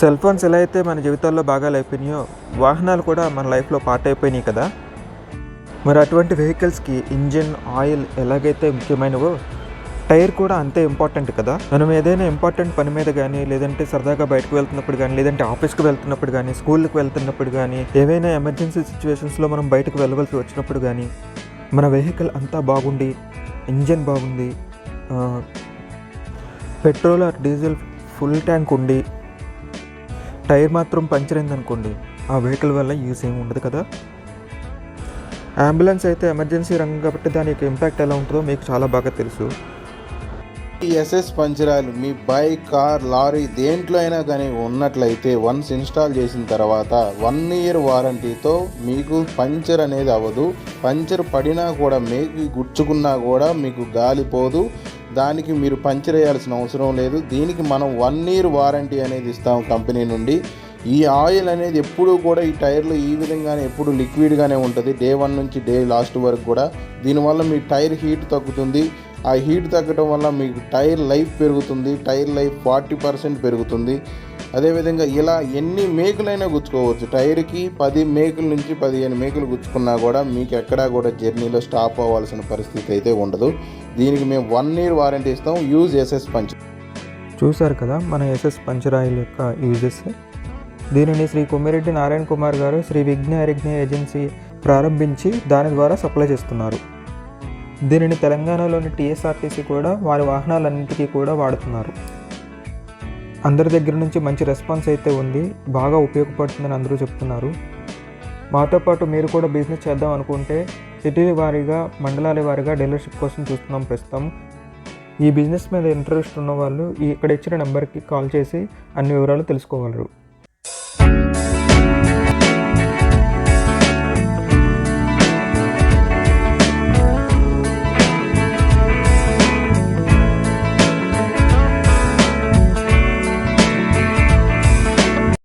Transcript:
Cell phones ఎలా అయితే మన జీవితాల్లో భాగాలు అయిపోయినాయో, వాహనాలు కూడా మన లైఫ్లో పార్ట్ అయిపోయినాయి కదా. మరి అటువంటి వెహికల్స్కి ఇంజిన్, ఆయిల్ ఎలాగైతే ముఖ్యమైనవో, టైర్ కూడా అంతే ఇంపార్టెంట్ కదా. మనం ఏదైనా ఇంపార్టెంట్ పని మీద కానీ, లేదంటే సరదాగా బయటకు వెళ్తున్నప్పుడు కానీ, లేదంటే ఆఫీస్కి వెళ్తున్నప్పుడు కానీ, స్కూల్కి వెళ్తున్నప్పుడు కానీ, ఏవైనా ఎమర్జెన్సీ సిచ్యువేషన్స్లో మనం బయటకు వెళ్ళవలసి వచ్చినప్పుడు కానీ, మన వెహికల్ అంతా బాగుండి, ఇంజిన్ బాగుంది, petrol are diesel full tank ఉండి, టైర్ మాత్రం పంచర్ అయిందనుకోండి, ఆ వెహికల్ వల్ల యూస్ ఏమి ఉండదు కదా. అంబులెన్స్ అయితే ఎమర్జెన్సీ రంగం కాబట్టి దాని యొక్క ఇంపాక్ట్ ఎలా ఉంటుందో మీకు చాలా బాగా తెలుసు. ఈ ఎస్ఎస్ పంచరాలు మీ బైక్, కార్, లారీ దేంట్లో అయినా కానీ ఉన్నట్లయితే వన్స్ ఇన్స్టాల్ చేసిన తర్వాత 1 year వారంటీతో మీకు పంచర్ అనేది అవ్వదు. పంచర్ పడినా కూడా మేకి గుచ్చుకున్నా కూడా మీకు గాలిపోదు. దానికి మీరు పంచర్ వేయాల్సిన అవసరం లేదు. దీనికి మనం 1 year వారంటీ అనేది ఇస్తాం కంపెనీ నుండి. ఈ ఆయిల్ అనేది ఎప్పుడూ కూడా ఈ టైర్లో ఈ విధంగానే ఎప్పుడు లిక్విడ్గానే ఉంటుంది, డే 1 నుంచి డే లాస్ట్ వరకు కూడా. దీనివల్ల మీ టైర్ హీట్ తగ్గుతుంది. ఆ హీట్ తగ్గడం వల్ల మీకు టైర్ లైఫ్ పెరుగుతుంది. టైర్ లైఫ్ 40% పెరుగుతుంది. అదేవిధంగా ఇలా ఎన్ని మేకులైనా గుచ్చుకోవచ్చు. టైర్కి 10 మేకుల నుంచి 15 మేకులు గుచ్చుకున్నా కూడా మీకు ఎక్కడా కూడా జర్నీలో స్టాప్ అవ్వాల్సిన పరిస్థితి అయితే ఉండదు. దీనికి మేము 1 year వారంటీ ఇస్తాం. Use SS puncher. చూశారు కదా మన ఎస్ఎస్ పంచర్ ఆయిల్ యొక్క యూజెస్. దీనిని శ్రీ కొమ్మిరెడ్డి నారాయణ కుమార్ గారు శ్రీ విఘ్న అరిఘ్న ఏజెన్సీ ప్రారంభించి దాని ద్వారా సప్లై చేస్తున్నారు. దీనిని తెలంగాణలోని టీఎస్ఆర్టీసీ కూడా వారి వాహనాలన్నింటికీ కూడా వాడుతున్నారు. అందరి దగ్గర నుంచి మంచి రెస్పాన్స్ అయితే ఉంది, బాగా ఉపయోగపడుతుందని అందరూ చెప్తున్నారు. మాతో పాటు మీరు కూడా బిజినెస్ చేద్దాం అనుకుంటే సిటీల వారీగా, మండలాల వారీగా డీలర్షిప్ కోసం చూస్తున్నాం ప్రస్తుతం. ఈ బిజినెస్ మీద ఇంట్రెస్ట్ ఉన్న వాళ్ళు ఇక్కడ ఇచ్చిన నెంబర్కి కాల్ చేసి అన్ని వివరాలు తెలుసుకోగలరు.